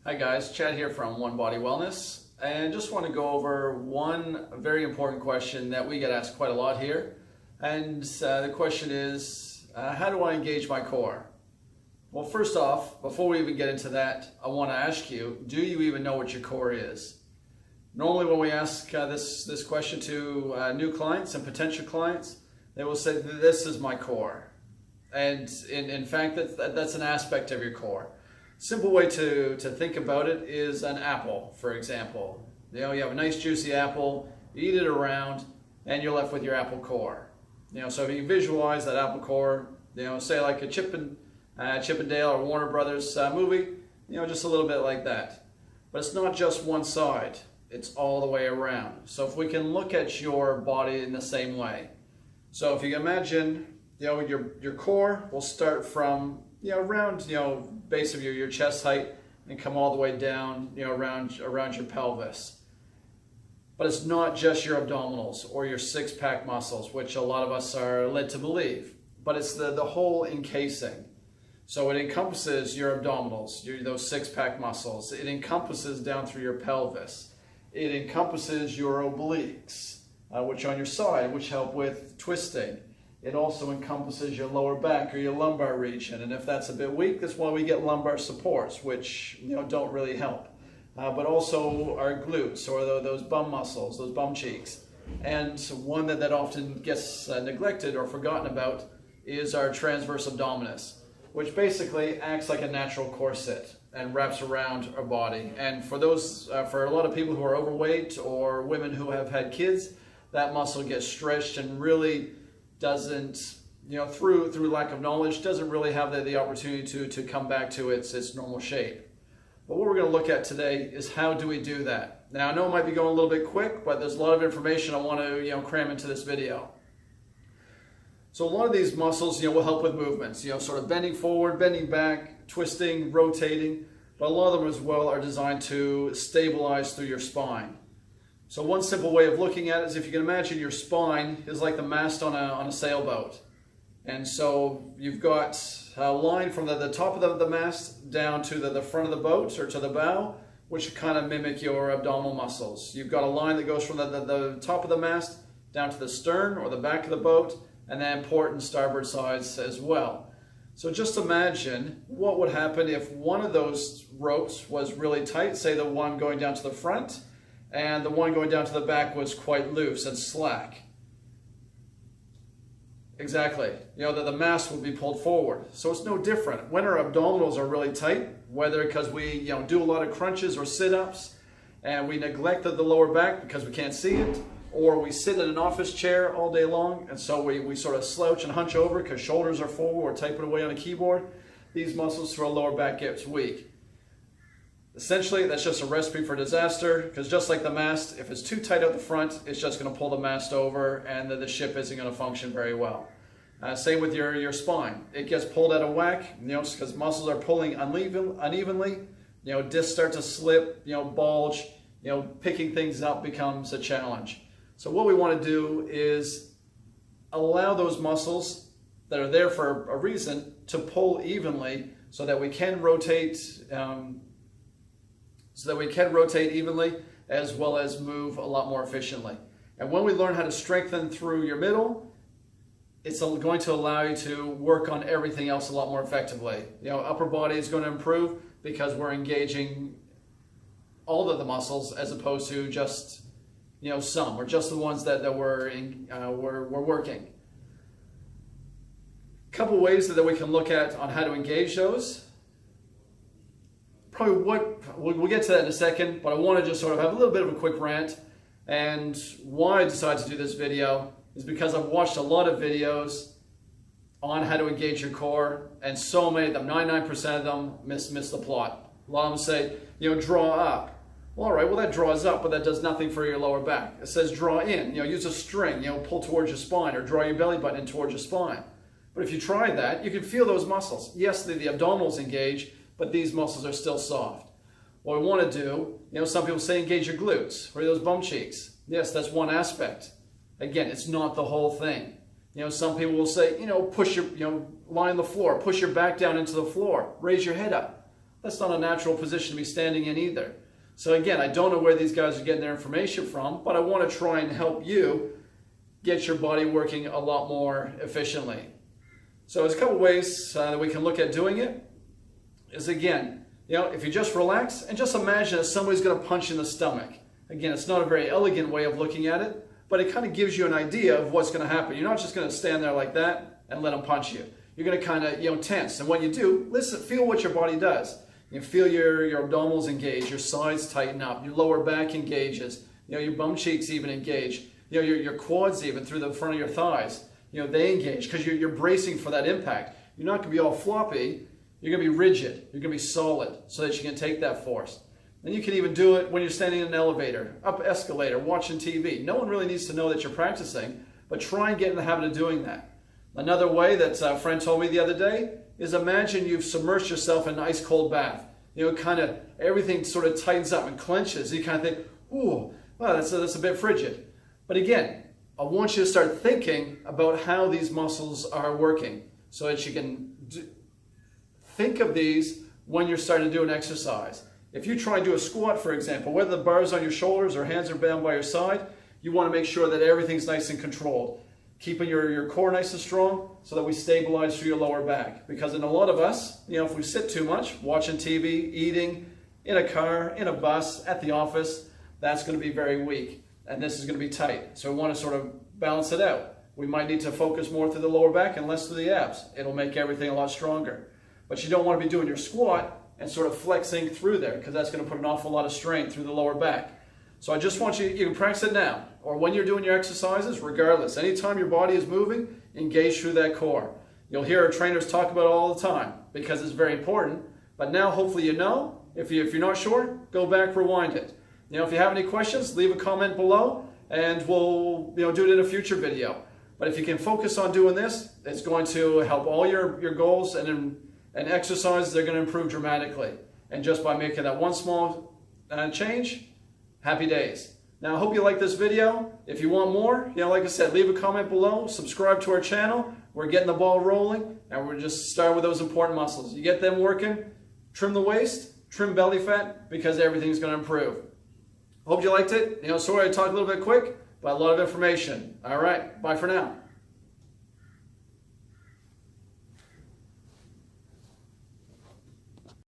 Hi guys, Chad here from OneBody Wellness, and just want to go over one very important question that we get asked quite a lot here. And the question is, how do I engage my core? Well, first off, before we even get into that, I want to ask you, do you even know what your core is? Normally when we ask this question to new clients and potential clients, they will say, this is my core. And in fact, that's an aspect of your core. Simple way to think about it is an apple, for example. You have a nice juicy apple, you eat it around, and you're left with your apple core. So if you visualize that apple core, say like a Chip and Dale or Warner Brothers movie, just a little bit like that. But it's not just one side, it's all the way around. So if we can look at your body in the same way. So if you can imagine, your core will start from around base of your chest height and come all the way down around your pelvis. But it's not just your abdominals or your six-pack muscles, which a lot of us are led to believe, but it's the whole encasing. So it encompasses your abdominals, those six-pack muscles. It encompasses down through your pelvis. It encompasses your obliques, which are on your side, which help with twisting. It also encompasses your lower back or your lumbar region, and if that's a bit weak, that's why we get lumbar supports, which don't really help. But also our glutes, or those bum muscles, those bum cheeks. And one that often gets neglected or forgotten about is our transverse abdominis, which basically acts like a natural corset and wraps around our body. And for for a lot of people who are overweight or women who have had kids, that muscle gets stretched and really doesn't, through lack of knowledge, doesn't really have the opportunity to come back to its normal shape. But what we're going to look at today is how do we do that. Now I know it might be going a little bit quick, but there's a lot of information I want to cram into this video. So a lot of these muscles will help with movements, sort of bending forward, bending back, twisting, rotating, but a lot of them as well are designed to stabilize through your spine. So one simple way of looking at it is if you can imagine your spine is like the mast on a sailboat. And so you've got a line from the top of the mast down to the front of the boat or to the bow, which kind of mimic your abdominal muscles. You've got a line that goes from the top of the mast down to the stern or the back of the boat, and then port and starboard sides as well. So just imagine what would happen if one of those ropes was really tight, say the one going down to the front, and the one going down to the back was quite loose and slack. Exactly. The mast would be pulled forward. So it's no different. When our abdominals are really tight, whether because we do a lot of crunches or sit-ups, and we neglect the lower back because we can't see it, or we sit in an office chair all day long, and so we sort of slouch and hunch over because shoulders are forward, we're typing away on a keyboard, these muscles through our lower back gets weak. Essentially, that's just a recipe for disaster, because just like the mast, if it's too tight out the front, it's just going to pull the mast over and the ship isn't going to function very well. Same with your spine. It gets pulled out of whack, because muscles are pulling unevenly, discs start to slip, bulge, picking things up becomes a challenge. So what we want to do is allow those muscles that are there for a reason to pull evenly so that we can rotate evenly, as well as move a lot more efficiently. And when we learn how to strengthen through your middle, it's going to allow you to work on everything else a lot more effectively. Upper body is going to improve because we're engaging all of the muscles as opposed to just some, or just the ones that we're working. A couple ways that we can look at on how to engage those. We'll get to that in a second, but I want to just sort of have a little bit of a quick rant. And why I decided to do this video is because I've watched a lot of videos on how to engage your core, and so many of them, 99% of them, miss the plot. A lot of them say, draw up. Well, all right, well that draws up, but that does nothing for your lower back. It says draw in, use a string, pull towards your spine, or draw your belly button in towards your spine. But if you try that, you can feel those muscles. Yes, the abdominals engage, but these muscles are still soft. What we want to do, some people say engage your glutes, or those bum cheeks. Yes, that's one aspect. Again, it's not the whole thing. Some people will say, push your, lie on the floor, push your back down into the floor, raise your head up. That's not a natural position to be standing in either. So again, I don't know where these guys are getting their information from, but I want to try and help you get your body working a lot more efficiently. So there's a couple ways that we can look at doing it. Is again, if you just relax and just imagine that somebody's going to punch you in the stomach. Again, it's not a very elegant way of looking at it, but it kind of gives you an idea of what's going to happen. You're not just going to stand there like that and let them punch you. You're going to kind of tense. And when you do, listen, feel what your body does. You feel your abdominals engage, your sides tighten up, your lower back engages, your bum cheeks even engage, your quads even through the front of your thighs, they engage because you're bracing for that impact. You're not going to be all floppy. You're going to be rigid. You're going to be solid so that you can take that force. And you can even do it when you're standing in an elevator, up escalator, watching TV. No one really needs to know that you're practicing, but try and get in the habit of doing that. Another way that a friend told me the other day is imagine you've submerged yourself in an ice cold bath. Kind of everything sort of tightens up and clenches. You kind of think, ooh, wow, that's a bit frigid. But again, I want you to start thinking about how these muscles are working so that you can think of these when you're starting to do an exercise. If you try and do a squat, for example, whether the bar's on your shoulders or hands are down by your side, you want to make sure that everything's nice and controlled. Keeping your core nice and strong so that we stabilize through your lower back. Because in a lot of us, if we sit too much, watching TV, eating, in a car, in a bus, at the office, that's going to be very weak. And this is going to be tight. So we want to sort of balance it out. We might need to focus more through the lower back and less through the abs. It'll make everything a lot stronger. But you don't want to be doing your squat and sort of flexing through there because that's going to put an awful lot of strain through the lower back. So I just want you can practice it now or when you're doing your exercises, regardless. Anytime your body is moving, engage through that core. You'll hear our trainers talk about it all the time because it's very important. But now hopefully you know. If you're not sure, go back, rewind it. If you have any questions, leave a comment below and we'll do it in a future video. But if you can focus on doing this, it's going to help all your goals and exercises. They're going to improve dramatically. And just by making that one small change, happy days. Now, I hope you like this video. If you want more, like I said, leave a comment below, subscribe to our channel. We're getting the ball rolling, and we're just starting with those important muscles. You get them working, trim the waist, trim belly fat, because everything's going to improve. Hope you liked it. Sorry I talked a little bit quick, but a lot of information. All right, bye for now.